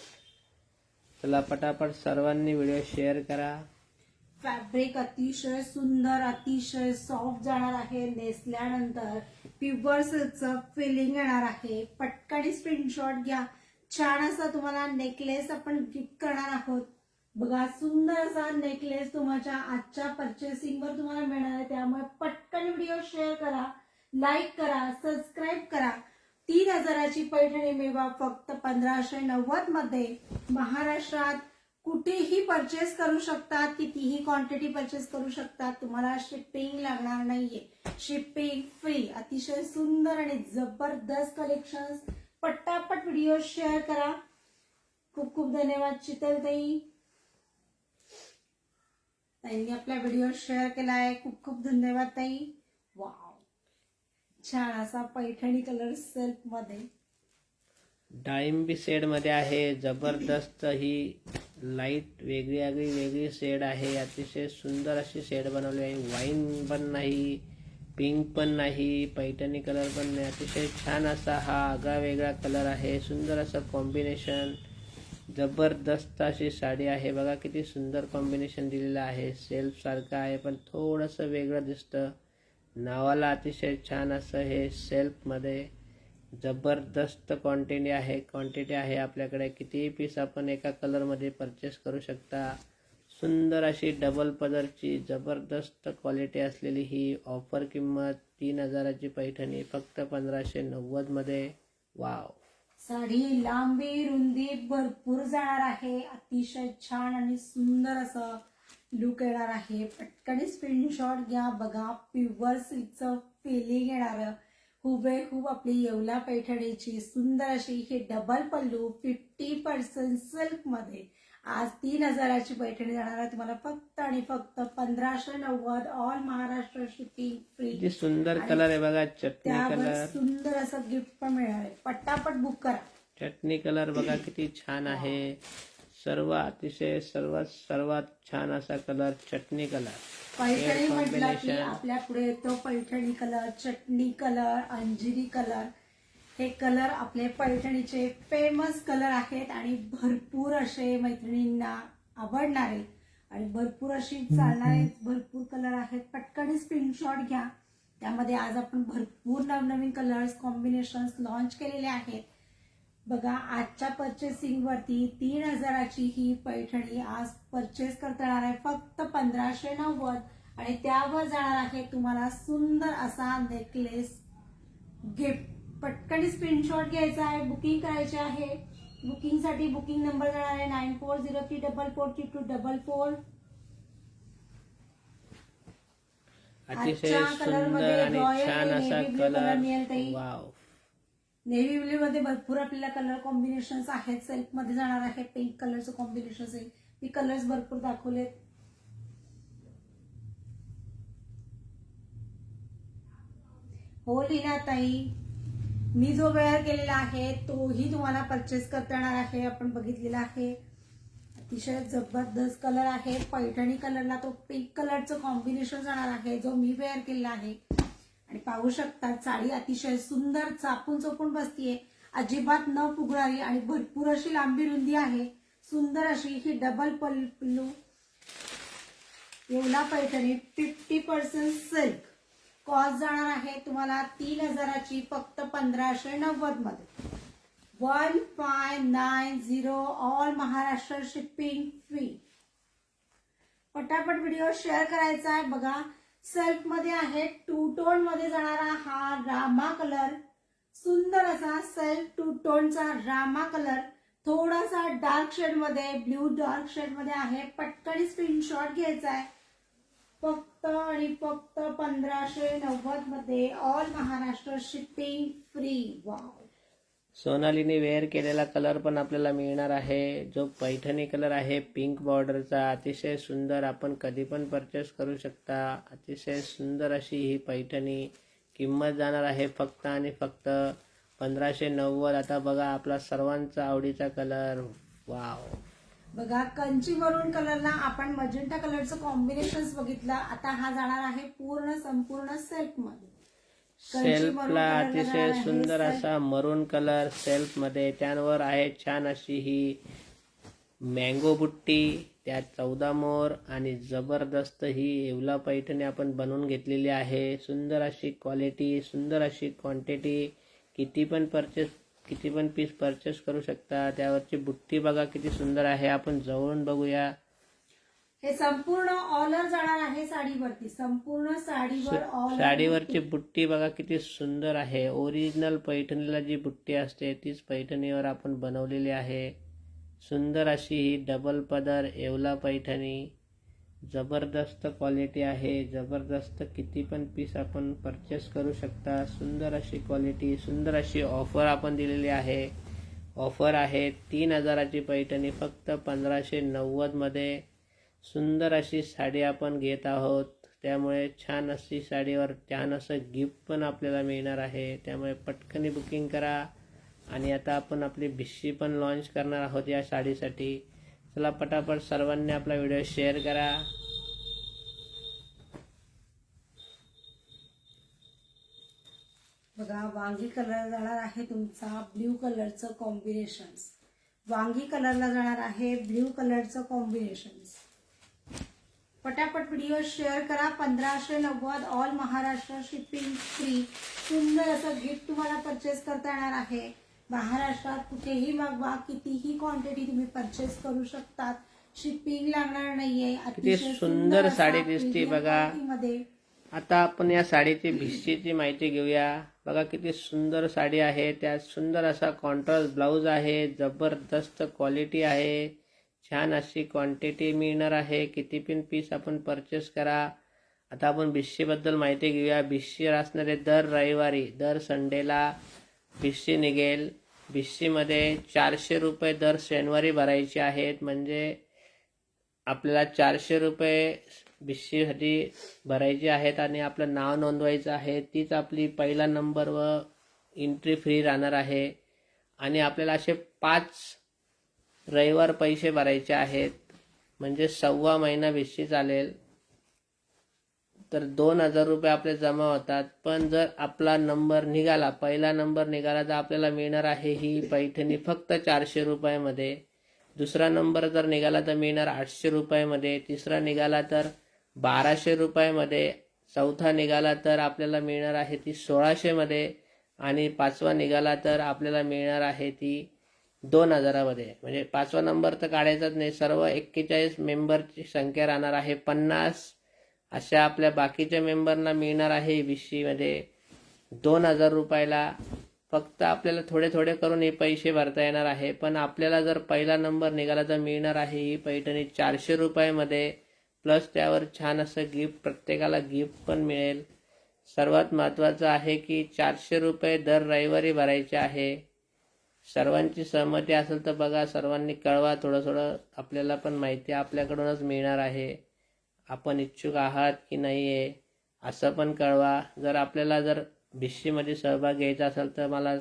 चला पटापट सर्वांनी व्हिडिओ शेअर करा. फॅब्रिक अतिशय सुंदर, अतिशय सॉफ्ट जाणार आहे. नेसल्यानंतर प्युअर सिल्कचं फिलिंग येणार आहे. पटकन स्क्रीनशॉट घ्या. छान असा तुम्हाला नेकलेस आपण गिफ्ट करणार आहोत. बघा सुंदर असा नेकलेस तुमच्या आजच्या परचेसिंग वर तुम्हाला मिळणार आहे. त्यामुळे पटकन व्हिडिओ शेअर करा, लाईक करा, सबस्क्राईब करा. 3000ची पैठणी मिळवा फक्त 1590 मध्ये. महाराष्ट्रात कुठेही परचेस करू शकतात, कितीही क्वांटिटी परचेस करू शकतात. तुम्हाला शिपिंग लागणार नाहीये. Shipping free. अतिशय सुंदर आणि जबरदस्त कलेक्शन्स. पटापट व्हिडिओ शेअर करा. खूप खूप धन्यवाद शीतलताई. ताईंनी आपला व्हिडिओ शेअर केलाय. खूप खूप धन्यवाद ताई. वाव, छान असा पैठणी कलर सिल्क मध्ये डाळिंबी शेड मध्ये आहे. जबरदस्त ही लाईट वेगळी शेड आहे. अतिशय सुंदर अशी शेड बनवली आहे. वाईन पण नाही, पिंक पण नाही, पैठणी कलर पण नाही. अतिशय छान असा हा आगळा वेगळा कलर आहे. सुंदर असं कॉम्बिनेशन, जबरदस्त अशी साडी आहे. बघा किती सुंदर कॉम्बिनेशन दिलेलं आहे. सेल्फ सारखं आहे पण थोडंसं वेगळं दिसतं. नावाला अतिशय छान असं हे सेल्फ मध्ये. जबरदस्त क्वांटिटी आहे आपल्याकडे. कितीही पीस आपण एका कलर मध्ये परचेस करू शकता. सुंदर अशी डबल पदरची जबरदस्त क्वालिटी असलेली ही ऑफर किंमत 3000ची पैठणी फक्त 1590 मध्ये. वाव, साडी लांबी रुंदी भरपूर जाणार आहे. अतिशय छान आणि सुंदर असं लुक येणार आहे. पटकन स्क्रीनशॉट घ्या. बघा प्युअर सिल्कचं फिलिंग येणार. हुबेहूब आपली येवला पैठणीची सुंदर अशी ही डबल पल्लू 50% सिल्क मध्ये. आज 3000ची पैठणी जाणार आहे तुम्हाला फक्त आणि फक्त 1590. All Maharashtra shipping free. किती सुंदर कलर आहे बघा. चटणी कलर. सुंदर असं गिफ्ट पण मिळणार आहे. पटापट बुक करा. चटणी कलर बघा किती छान आहे. अतिशय सर्वात छान असा कलर चटणी कलर. पैठणी म्हटलं की आपल्या पुढे येतो पैठणी कलर, चटणी कलर, अंजिरी कलर. हे कलर आपले पैठणीचे फेमस कलर आहेत आणि भरपूर असे मैत्रिणींना आवडणारे आणि भरपूर अशी चालणारे भरपूर कलर आहेत. पटकन स्क्रीनशॉट घ्या. त्यामध्ये आज आपण भरपूर नवनवीन कलर्स कॉम्बिनेशन्स लॉन्च केलेले आहेत. बघा आजच्या परचेसिंग वरती 3000ची ही पैठणी आज परचेस करता येणार आहे फक्त 1590 आणि त्यावर जाणार आहे तुम्हाला सुंदर असा नेकलेस गिफ्ट. पटकन स्क्रीनशॉट घ्यायचा आहे, बुकिंग करायचे आहे. बुकिंगसाठी बुकिंग नंबर जाणार आहे 9403443244. अतिशय सुंदर आणि छान असा कलर. वाव, नेव्ही ब्ल्यू मध्ये भरपूर आपल्याला कलर कॉम्बिनेशन्स आहेत. सिल्क मध्ये जाणार आहे. पिंक कलरचं कॉम्बिनेशन आहे. मी कलर्स भरपूर दाखवलेत. हो लीना ताई, मी जो वेअर केलेला आहे तोही तुम्हाला परचेस करता येणार आहे. आपण बघितलेला आहे. अतिशय जबरदस्त कलर आहे. पैठणी कलरला तो पिंक कलरचं कॉम्बिनेशन जाणार आहे जो मी वेअर केलेला आहे. आणि पाहू शकता साडी अतिशय सुंदर चापून चोपून बसतीये. अजिबात न फुगणारी आणि भरपूर अशी लांबी रुंदी आहे. सुंदर अशी ही डबल पल्लू येवला पैठणी 50% सिल्क. कॉस्ट जाणार आहे तुम्हाला 3000ची फक्त 1590 मध्ये. 1590 ऑल महाराष्ट्र शिपिंग फ्री. पटापट व्हिडिओ शेअर करायचा आहे. बघा सेल्फ मध्ये आहे, टू टोन मध्ये जाणारा हा रामा कलर, सुंदर असा सेल्फ टू टोनचा रामा कलर, थोडासा डार्क शेड मध्ये, ब्ल्यू डार्क शेड मध्ये आहे. पटकन स्क्रीनशॉट घ्यायचा आहे. फक्त आणि फक्त 1590 मध्ये all Maharashtra shipping free. Wow. सोनालीने वेअर केलेला कलर पण आपल्याला मिळणार आहे, जो पैठणी कलर आहे पिंक बॉर्डरचा. अतिशय सुंदर, आपण कधी पण परचेस करू शकता. अतिशय सुंदर अशी ही पैठणी. किंमत जाणार आहे फक्त आणि फक्त 1590. आता बघा आपला सर्वांचा आवडीचा कलर. वाव. बघा कंची मरून कलरला आपण मजेंटा कलरचं कॉम्बिनेशन बघितलं. आता हा जाणार आहे संपूर्ण सेल्फ मध्ये. सेल्फला अतिशय सुंदर असा मरून कलर सेल्फ मध्ये, त्यावर आहे छान अशी ही मँगो बुट्टी, त्यात 14 मोर आणि जबरदस्त ही येवला पैठणी आपण बनवून घेतलेली आहे. सुंदर अशी क्वालिटी, सुंदर अशी क्वांटिटी. किती पण पीस परचेस करू शकता. त्यावरची बुट्टी बघा किती सुंदर आहे, आपण जवळून बघूया. हे संपूर्ण ऑलर जाणार आहे साडीवरती, संपूर्ण साडीवर ऑल. साडीवरची बुट्टी बघा किती सुंदर आहे. ओरिजिनल पैठणीला जी बुट्टी असते तीच पैठणीवर आपण बनवलेली आहे. सुंदर अशी ही डबल पदर येवला पैठणी. जबरदस्त क्वालिटी आहे, जबरदस्त. किती पण पीस आपण परचेस करू शकता. सुंदर अशी क्वालिटी, सुंदर अशी ऑफर आपण दिलेली आहे. ऑफर आहे 3000ची पैठणी फक्त 1590 मध्ये. सुंदर अशी साडी आपण घेत आहोत, त्यामुळे छान अशी साडीवर छान असं गिफ्ट पण आपल्याला मिळणार आहे. त्यामुळे पटकन बुकिंग करा. आणि आता आपण आपली भिशी पण लॉन्च करणार आहोत या साडीसाठी. चला पटापट सर्वांनी आपला व्हिडिओ शेअर करा. बघा वांगी कलर जाणार आहे तुमचा ब्ल्यू कलरचं कॉम्बिनेशन. वांगी कलरला जाणार आहे ब्ल्यू कलरचं कॉम्बिनेशन. पटापट व्हिडिओ शेअर करा. 1590 ऑल महाराष्ट्र शिपिंग फ्री. सुंदर असं गिफ्ट तुम्हाला परचेस करता येणार आहे. महाराष्ट्रात कुठेही मागवा, कितीही क्वांटिटी तुम्ही परचेस करू शकतात. शिपिंग लागणार नाहीये. किती सुंदर साडी दिसते बघा. आता आपण या साडीची भिशीची माहिती घेऊया. बघा किती सुंदर साडी आहे, त्यात सुंदर असा कॉन्ट्रास्ट ब्लाऊज आहे. जबरदस्त क्वालिटी आहे, छान अशी क्वांटिटी मिळणार आहे. किती पण पीस आपण परचेस करा. आता आपण भिशीबद्दल माहिती घेऊया. भिशी असणारे दर रविवारी, दर संडेला भिशी निघेल. भिशीमध्ये 400 रुपये दर शनिवारी भरायचे आहेत. म्हणजे आपल्याला 400 रुपये भिशीसाठी भरायचे आहेत आणि आपलं नाव नोंदवायचं आहे. तीच आपली पहिला नंबर व एंट्री फ्री राहणार आहे. आणि आपल्याला असे 5 रविवार पैसे भरायचे आहेत, म्हणजे 1.25 महिना भिशी चालेल. तर 2000 रुपये आपले जमा होतात. पण जर आपला नंबर निघाला, पहिला नंबर निघाला, तर आपल्याला मिळणार आहे ही पैठणी फक्त 400 रुपयामध्ये. दुसरा नंबर जर निघाला तर मिळणार 800 रुपयामध्ये. तिसरा निघाला तर 1200 रुपयामध्ये. चौथा निघाला तर आपल्याला मिळणार आहे ती 1600 मध्ये. आणि 5वा निघाला तर आपल्याला मिळणार आहे ती 2000 मध्ये. म्हणजे 5वा नंबर तर काढायचाच नाही. सर्व 41 मेंबरची संख्या राहणार आहे. 50 अशा आपल्या बाकीच्या मेंबरना मिळणार आहे भिशीमध्ये 2000 रुपयाला. फक्त आपल्याला थोडे थोडे करून हे पैसे भरता येणार आहे. पण आपल्याला जर पहिला नंबर निघाला तर मिळणार आहे ही पैठणी 400 रुपयामध्ये. प्लस त्यावर छान असं गिफ्ट, प्रत्येकाला गिफ्ट पण मिळेल. सर्वात महत्त्वाचं आहे की 400 रुपये दर रविवारी भरायचे आहे. सर्वांची सहमती असेल तर बघा, सर्वांनी कळवा. थोडं थोडं आपल्याला पण माहिती आपल्याकडूनच मिळणार आहे. आपण इच्छुक आहात की नाही आहे असं पण कळवा. जर आपल्याला भिशीमध्ये सहभाग घ्यायचा असेल तर मला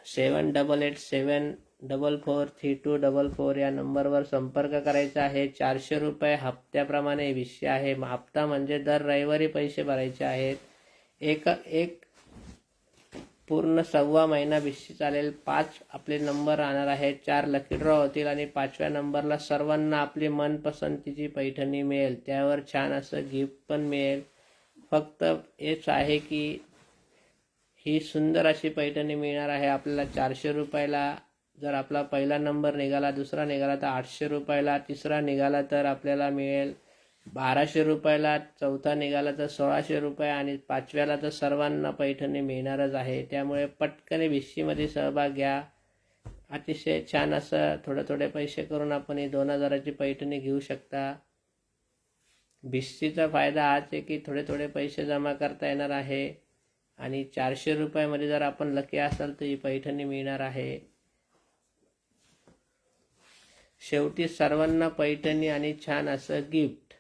7887443244 या नंबरवर संपर्क करायचा आहे. 400 रुपये हप्त्याप्रमाणे भिशी आहे. हप्ता म्हणजे दर रविवारी पैसे भरायचे आहेत. एक पूर्ण 1.25 महिना भिशी चालेल. 5 आपले नंबर राहणार आहेत. 4 लकी ड्रॉ होतील आणि 5व्या नंबरला सर्वांना आपली मनपसंतीची पैठणी मिळेल. त्यावर छान असं गिफ्ट पण मिळेल. फक्त हेच आहे की ही सुंदर अशी पैठणी मिळणार आहे आपल्याला 400 रुपयाला. जर आपला पहिला नंबर निघाला, दुसरा निघाला तर 800 रुपयाला, तिसरा निघाला तर आपल्याला मिळेल 1200 रुपयाला, चौथा निघाला तर 1600 रुपये आणि पाचव्याला तर सर्वांना पैठणी मिळणारच आहे. त्यामुळे पटकन भिशीमध्ये सहभाग घ्या. अतिशय छान असं थोडे पैसे करून आपण ही 2000ची पैठणी घेऊ शकता. भिशीचा फायदा हाच आहे की थोडे पैसे जमा करता येणार आहे आणि 400 रुपयामध्ये जर आपण लकी असाल तर ही पैठणी मिळणार आहे. शेवटी सर्वांना पैठणी आणि छान असं गिफ्ट.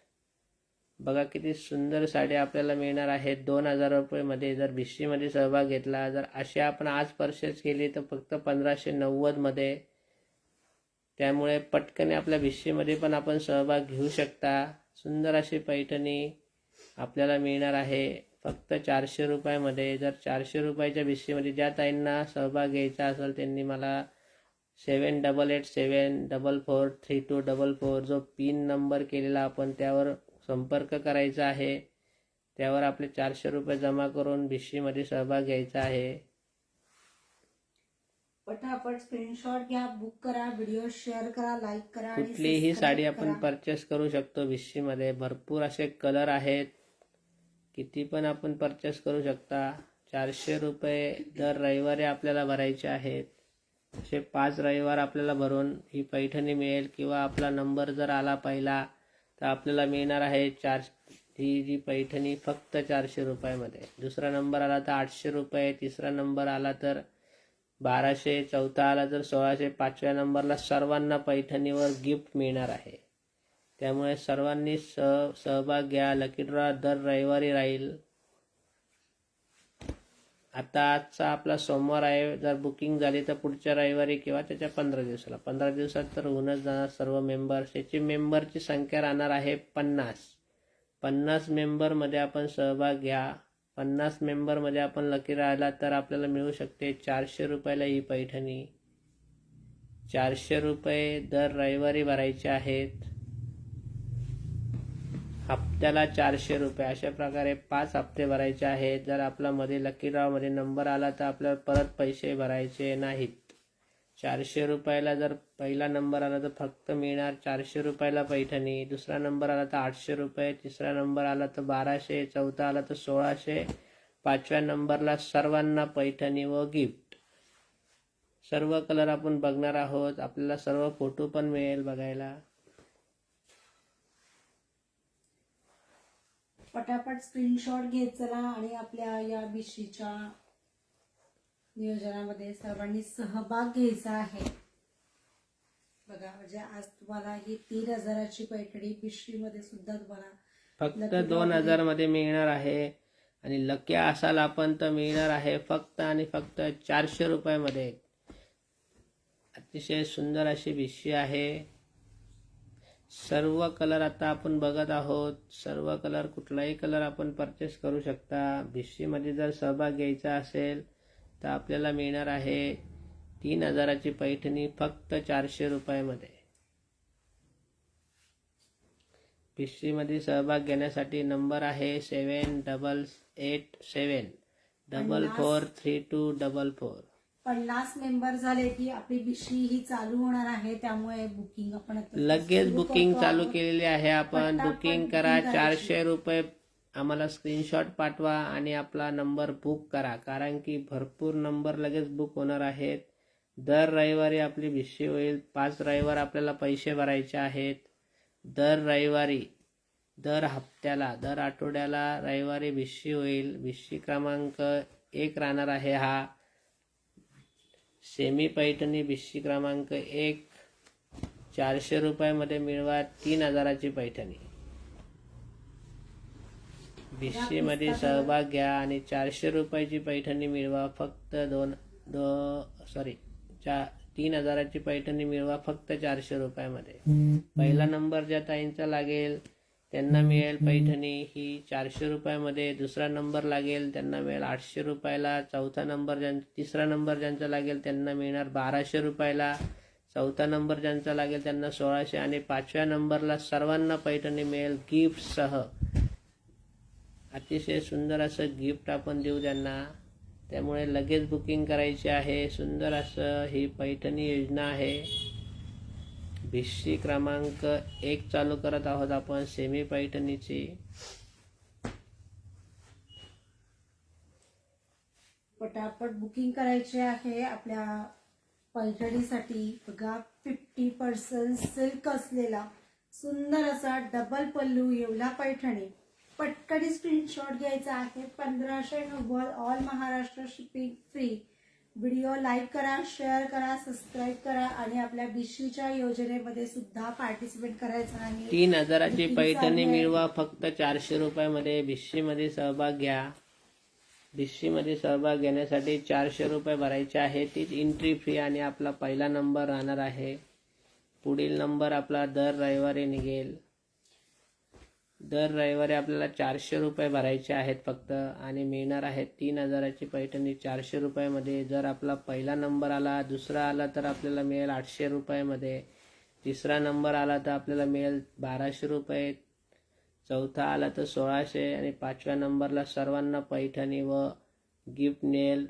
बघा किती सुंदर साडी आपल्याला मिळणार आहे 2000 रुपयेमध्ये. जर भिशीमध्ये सहभाग घेतला, जर अशी आपण आज परचेस केली तर फक्त 1590 मध्ये. त्यामुळे पटकन आपल्या भिशीमध्ये पण आपण सहभाग घेऊ शकता. सुंदर अशी पैठणी आपल्याला मिळणार आहे फक्त 400 रुपयामध्ये. जर 400 रुपयाच्या भिशीमध्ये ज्या ताईंना सहभाग घ्यायचा असेल त्यांनी मला 7887443244 जो पिन नंबर केलेला आपण त्यावर संपर्क करायचा आहे. त्यावर आपले 400 रुपये जमा करून भिशीमध्ये सहभाग घ्यायचा आहे. पटापट स्क्रीनशॉट घ्या, बुक करा, व्हिडिओ शेअर करा, लाईक करा आणि कुठलीही सबस्क्राईब साडी आपण करा. परचेस करू शकतो भिशीमध्ये. भरपूर असे कलर आहेत, किती पण आपण परचेस करू शकता. 400 रुपये दर रविवारी आपल्याला भरायचे आहेत. असे 5 रविवार आपल्याला भरून ही पैठणी मिळेल. किंवा आपला नंबर जर आला पहिला तर आपल्याला मिळणार आहे ही जी पैठणी फक्त 400 रुपयामध्ये. दुसरा नंबर आला तर 800 रुपये, तिसरा नंबर आला तर 1200, चौथा आला तर 1600, पाचव्या नंबरला सर्वांना पैठणीवर गिफ्ट मिळणार आहे. त्यामुळे सर्वांनी सहभाग घ्या. लकी ड्रॉ दर रविवारी राहील. आता आजचा आपला सोमवार आहे. जर बुकिंग झाली तर पुढच्या रविवारी किंवा त्याच्या 15 दिवसाला. 15 दिवसात तर होऊनच जाणार सर्व मेंबर्स. याची मेंबरची संख्या राहणार आहे 50 मेंबरमध्ये आपण सहभाग घ्या. 50 मेंबरमध्ये आपण लकी राहिला तर आपल्याला मिळू शकते 400 रुपयाला ही पैठणी. 400 रुपये दर रविवारी भरायचे आहेत. हप्त्याला 400 रुपये. अशा प्रकारे 5 हप्ते भरायचे आहेत. जर आपला मध्ये लकी ड्रॉ मध्ये नंबर आला तर आपल्याला परत पैसे भरायचे नाहीत. 400 रुपयाला जर पहिला नंबर आला तर फक्त मिळणार 400 रुपयाला पैठणी. दुसरा नंबर आला तर 800 रुपये, तिसरा नंबर आला तर 1200, चौथा आला तर 1600, पाचव्या नंबरला सर्वांना पैठणी व गिफ्ट. सर्व कलर आपण बघणार आहोत. आपल्याला सर्व फोटो पण मिळेल बघायला. पटापट स्क्रीनशॉट घेत चला आणि आपल्या या भिशीच्या नियोजनामध्ये सर्वांनी सहभाग घ्यायचा आहे. बघा म्हणजे आज तुम्हाला ही 3000ची पैठणी भिशीमध्ये सुद्धा तुम्हाला फक्त 2000 मध्ये मिळणार आहे. आणि लकी असाल आपण तर मिळणार आहे फक्त आणि फक्त 400 रुपयामध्ये. अतिशय सुंदर अशी भिशी आहे. सर्व कलर आता आपण बघत आहोत. सर्व कलर, कुठलाही कलर आपण परचेस करू शकता. भिशीमध्ये जर सहभाग घ्यायचा असेल तर आपल्याला मिळणार आहे 3000ची पैठणी फक्त 400 रुपयामध्ये. भिशीमध्ये सहभाग घेण्यासाठी नंबर आहे 7887443244. 50 मेंबर झाले की आपली भिशी ही चालू होणार आहे. त्यामुळे बुकिंग आपण आता लगेच सुरू बुकिंग करतो चालू आहोत. केलेली आहे आपण. पटापट बुकिंग करा. बुकिंग करायची. 400 रुपये आम्हाला स्क्रीनशॉट पाठवा आणि आपला नंबर बुक करा. कारण की भरपूर नंबर लगेच बुक होणार आहेत. दर रविवारी आपली भिशी होईल. 5 रविवार आपल्याला पैसे भरायचे आहेत. दर रविवारी, दर हप्त्याला, दर आठवड्याला रविवारी भिशी होईल. भिशी क्रमांक 1 राहणार आहे हा. सेमी पैठणी भिशी क्रमांक 1. 400 रुपयामध्ये मिळवा 3000ची पैठणी. भिशीमध्ये सहभाग घ्या आणि 400 रुपयाची पैठणी मिळवा फक्त 3000ची पैठणी मिळवा फक्त 400 रुपयामध्ये. पहिला नंबर ज्या ताईंचा लागेल त्यांना मिळेल पैठणी ही 400 रुपयामध्ये. दुसरा नंबर लागेल त्यांना मिळेल 800 रुपयाला. तिसरा नंबर ज्यांचा लागेल त्यांना मिळणार 1200 रुपयाला. चौथा नंबर ज्यांचा लागेल त्यांना 1600 आणि पाचव्या नंबरला सर्वांना पैठणी मिळेल गिफ्टसह. अतिशय सुंदर असं गिफ्ट आपण देऊ त्यांना. त्यामुळे लगेच बुकिंग करायची आहे. सुंदर असं ही पैठणी योजना आहे. भिशी क्रमांक 1 चालू करत आहोत आपण सेमी पैठणीची. पटापट बुकिंग करायचे आहे आपल्या पैठणीसाठी. बघा 50% सिल्क असलेला सुंदर असा डबल पल्लू येवला पैठणी. पटकन स्क्रीनशॉट घ्यायचा आहे. 1590 all Maharashtra shipping free. Video like करा, शेअर करा, सबस्क्राईब करा आणि आपल्या भिशीच्या योजनेमध्ये सुद्धा पार्टिसिपेट करायचं आहे. 3000ची पैठणी मिळवा फक्त 400 रुपयामध्ये. भिशीमध्ये सहभाग घ्या. भिशीमध्ये सहभाग घेण्यासाठी 400 रुपये भरायचे आहे. तीच एंट्री फी आणि आपला पहिला नंबर राहणार आहे. पुढील नंबर आपला दर रविवारी निघेल. दर रविवारी आपल्याला 400 रुपये भरायचे आहेत फक्त आणि मिळणार आहे 3000ची पैठणी 400 रुपयामध्ये. जर आपला पहिला नंबर आला, दुसरा आला तर आपल्याला मिळेल 800 रुपयामध्ये. तिसरा नंबर आला तर आपल्याला मिळेल 1200 रुपये. चौथा आला तर 1600 आणि 5व्या नंबरला सर्वांना पैठणी व गिफ्ट मिळेल.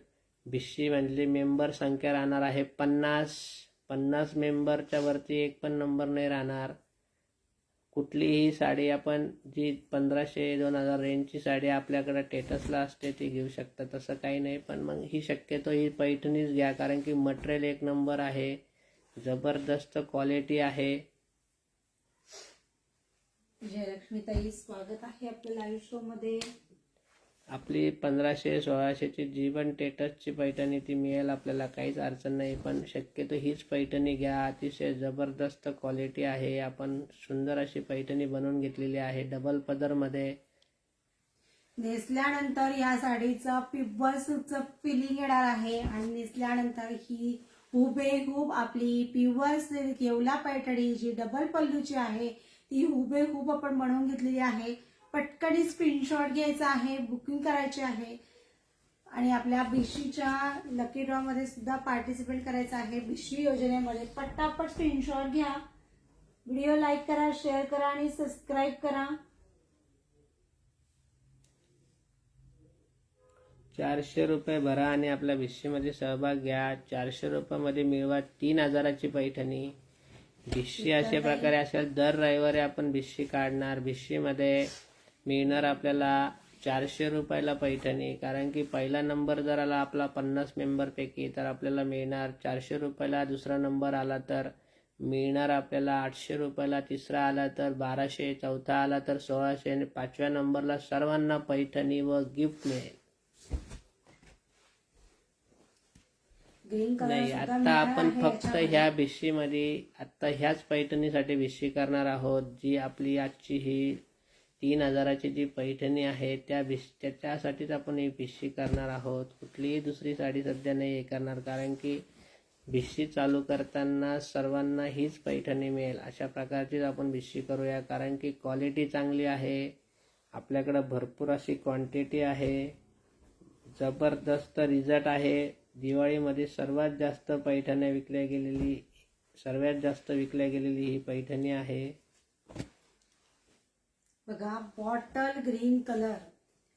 भिशी म्हणजे मेंबर संख्या राहणार आहे 50 मेंबरच्या वरती एक पण नंबर नाही राहणार. कुठलीही साडी आपण जी 1500-2000 रेंजची साडी आपल्याकडे स्टेटसला असते ती घेऊ शकता. तसं काही नाही, पण मग ही शक्यतो ही पैठणीच घ्या कारण की मटेरियल एक नंबर आहे. जबरदस्त क्वालिटी आहे. जयलक्ष्मीताई, स्वागत आहे आपल्या लाईव्ह शो मध्ये. आपली 1500-1600ची जी पण टेटसची पैठणी ती मिळेल आपल्याला, काहीच अडचण नाही. पण शक्यतो हीच पैठणी घ्या. अतिशय जबरदस्त क्वालिटी आहे. आपण सुंदर अशी पैठणी बनवून घेतलेली आहे डबल पदरमध्ये. नेसल्यानंतर या साडीचं प्युअर सिल्कचं फिलिंग येणार आहे आणि नेसल्यानंतर ही हुबेहूब आपली प्युअर सिल्क येवला पैठणी जी डबल पल्लूची आहे ती हुबेहूब आपण बनवून घेतलेली आहे. पटकन स्क्रीनशॉट घ्यायचा आहे, बुकिंग करायचे आहे आणि आपल्या भिशीच्या लकी ड्रॉ मध्ये सुद्धा पार्टिसिपेट करायचं आहे. भिशी योजनेमध्ये पटापट स्क्रीनशॉट घ्या, व्हिडिओ लाईक करा, शेअर करा आणि सबस्क्राईब करा. 400 रुपये भरा आणि आपल्या भिशीमध्ये सहभाग घ्या. 400 रुपयामध्ये मिळवा 3000ची पैठणी. भिशी अशा प्रकारे असेल. दर रविवारी आपण भिशी काढणार. भिशीमध्ये मिळणार आपल्याला 400 रुपयाला पैठणी. कारण की पहिला नंबर जर आला आपला 50 मेंबरपैकी तर आपल्याला मिळणार 400 रुपयाला. दुसरा नंबर आला तर मिळणार आपल्याला 800 रुपयाला. तिसरा आला तर 1200, चौथा आला तर 1600 आणि 5व्या नंबरला सर्वांना पैठणी व गिफ्ट मिळेल. नाही, आता आपण फक्त ह्या भिशीमध्ये आता ह्याच पैठणीसाठी भिशी करणार आहोत. जी आपली आजची ही 3000ची जी पैठणी आहे त्याच्यासाठीच आपण ही भिशी करणार आहोत. कुठलीही दुसरी साडी सध्या नाही हे करणार कारण की भिशी चालू करताना सर्वांना हीच पैठणी मिळेल अशा प्रकारचीच आपण भिशी करूया. कारण की क्वालिटी चांगली आहे. आपल्याकडे भरपूर अशी क्वांटिटी आहे. जबरदस्त रिझल्ट आहे. दिवाळीमध्ये सर्वात जास्त विकल्या गेलेली ही पैठणी आहे. बघा बॉटल ग्रीन कलर,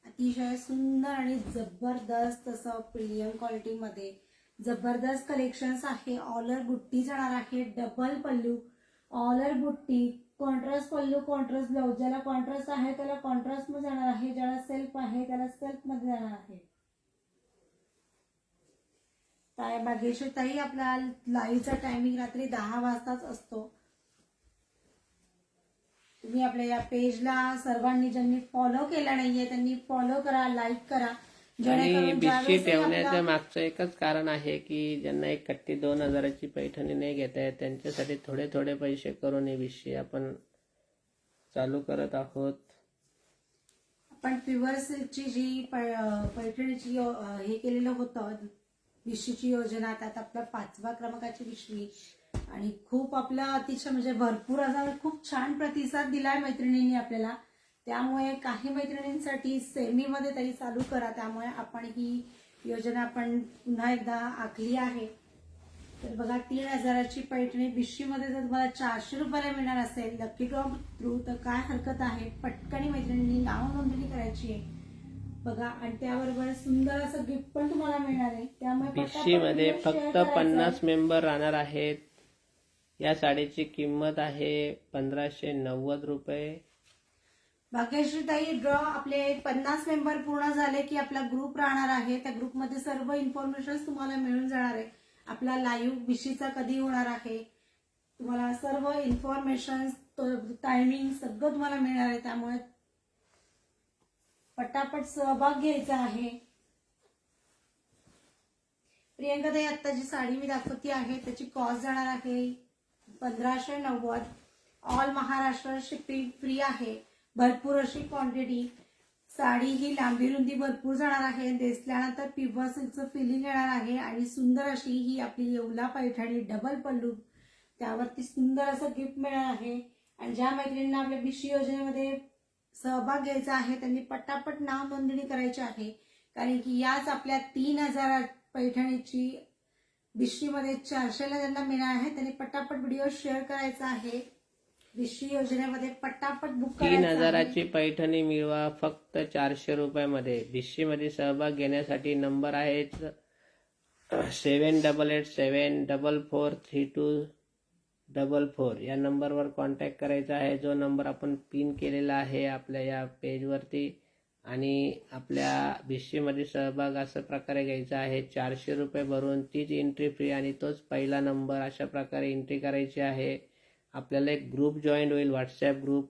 अतिशय सुंदर आणि जबरदस्त असं प्रीमियम क्वालिटी मध्ये जबरदस्त कलेक्शन्स आहे. ऑलर बुट्टी जाणार आहे. डबल पल्लू, ऑलर बुट्टी, कॉन्ट्रास्ट पल्लू, कॉन्ट्रास्ट ब्लाउज. ज्याला कॉन्ट्रास्ट आहे त्याला कॉन्ट्रास्ट मध्ये जाणार आहे. ज्याला सेल्फ आहे त्याला सेल्फ मध्ये जाणार आहे. भाग्यश्री ताई, आपला लाईव्हचा टायमिंग रात्री 10 वाजताच असतो. तुम्ही आपल्या या पेजला सर्वांनी ज्यांनी फॉलो केला नाहीये त्यांनी फॉलो करा, लाईक करा. आणि भिशी ठेवण्याचं मागचं एकच कारण आहे की ज्यांना एक कट्टी 2000ची पैठणी नाही घेता येत त्यांच्यासाठी थोडे थोडे पैसे करून ही भिशी आपण चालू करत आहोत. आपण प्युअर सिल्कची जी पैठणीची हे केलेलं होतं भिशीची योजना, त्यात आपला 5व्या क्रमांकाची भिशी आणि खूप आपला अतिशय म्हणजे भरपूर असा खूप छान प्रतिसाद दिलाय मैत्रिणींनी आपल्याला. त्यामुळे काही मैत्रिणींसाठी सेमीमध्ये तरी चालू करा. त्यामुळे आपण ही योजना आपण पुन्हा एकदा आखली आहे. तर बघा 3000ची पैठणी भिशीमध्ये जर तुम्हाला 400 रुपयाला मिळणार असेल लकी ड्रॉ थ्रू तर काय हरकत आहे. पटकनी मैत्रिणींनी नाव नोंदणी करायची आहे. बघा. आणि त्याबरोबर सुंदर असं गिफ्ट पण तुम्हाला मिळणार आहे. त्यामुळे भिशी मध्ये पटापट share फक्त करायचं. 50 मेंबर राहणार आहेत. या साडीची किंमत आहे 1590 रुपये. भाग्यश्री ताई, ड्रॉ आपले 50 मेंबर पूर्ण झाले की आपला ग्रुप राहणार आहे. त्या ग्रुपमध्ये सर्व इन्फॉर्मेशन तुम्हाला मिळून जाणार आहे. आपला लाईव्ह भिशीचा कधी होणार आहे, तुम्हाला सर्व इन्फॉर्मेशन, टायमिंग सगळं तुम्हाला मिळणार आहे. त्यामुळे पटापट सहभाग घ्यायचा आहे. प्रियंका ताई, आता जी साडी मी दाखवते आहे त्याची कॉस्ट जाणार आहे 1590. ऑल महाराष्ट्र शिपिंग फ्री आहे. भरपूर अशी क्वांटिटी. साडी ही लांबी रुंदी भरपूर जाणार आहे. नेसल्यानंतर पिव्हा सिल्कचं फिलिंग येणार आहे. आणि सुंदर अशी ही आपली येवला पैठणी डबल पल्लू, त्यावरती सुंदर असं गिफ्ट मिळणार आहे. आणि ज्या मैत्रिणींना आपल्या भिशी योजनेमध्ये सहभाग घ्यायचा आहे त्यांनी पटापट नाव नोंदणी करायची आहे. कारण की याच आपल्या 3000 पैठणीची भिशीमध्ये 400ला ज्यांना मिळणार आहे त्यांनी पटापट व्हिडिओ शेअर करायचा आहे. भिशी योजनेमध्ये पटापट बुक करायचं आहे. 3000ची पैठणी मिळवा फक्त 400 रुपयामध्ये. भिशीमध्ये सहभाग घेण्यासाठी नंबर आहेत 7887443244. या नंबरवर कॉन्टॅक्ट करायचा आहे. जो नंबर आपण पिन केलेला आहे आपल्या या पेजवरती. आणि आपल्या भिशीमध्ये सहभाग अशा प्रकारे घ्यायचा आहे. 400 रुपये भरून तीच एंट्री फ्री आणि तोच पहिला नंबर, अशा प्रकारे एंट्री करायची आहे. आपल्याला एक ग्रुप जॉईन होईल, व्हॉट्सॲप ग्रुप.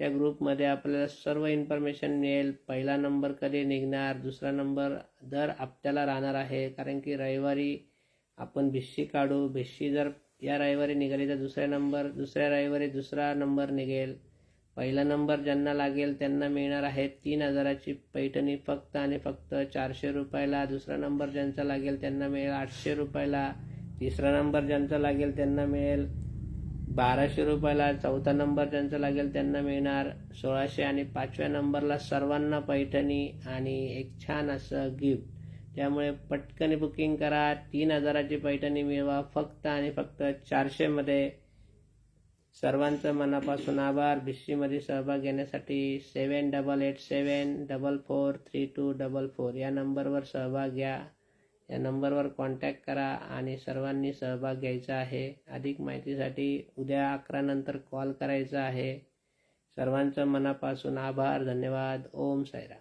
त्या ग्रुपमध्ये आपल्याला सर्व इन्फॉर्मेशन मिळेल. पहिला नंबर कधी निघणार, दुसरा नंबर दर हप्त्याला राहणार आहे. कारण की रविवारी आपण भिशी काढू. भिशी जर या रविवारी निघाली तर दुसऱ्या रविवारी दुसरा नंबर निघेल. पहिला नंबर ज्यांना लागेल त्यांना मिळणार आहे 3000ची पैठणी फक्त आणि फक्त 400 रुपयाला. दुसरा नंबर ज्यांचा लागेल त्यांना मिळेल 800 रुपयाला. तिसरा नंबर ज्यांचा लागेल त्यांना मिळेल 1200 रुपयाला. चौथा नंबर ज्यांचा लागेल त्यांना मिळणार 1600. आणि 5व्या नंबरला सर्वांना पैठणी आणि एक छान असं गिफ्ट. त्यामुळे पटकन बुकिंग करा. 3000ची पैठणी मिळवा फक्त आणि फक्त 400 मध्ये. सर्वांचं मनापासून आभार. भिशीमध्ये सहभाग घेण्यासाठी 7887443244 या नंबरवर सहभाग घ्या. या नंबरवर कॉन्टॅक्ट करा आणि सर्वांनी सहभाग घ्यायचा आहे. अधिक माहितीसाठी उद्या 11 नंतर कॉल करायचा आहे. सर्वांचं मनापासून आभार. धन्यवाद. ओम साईराम.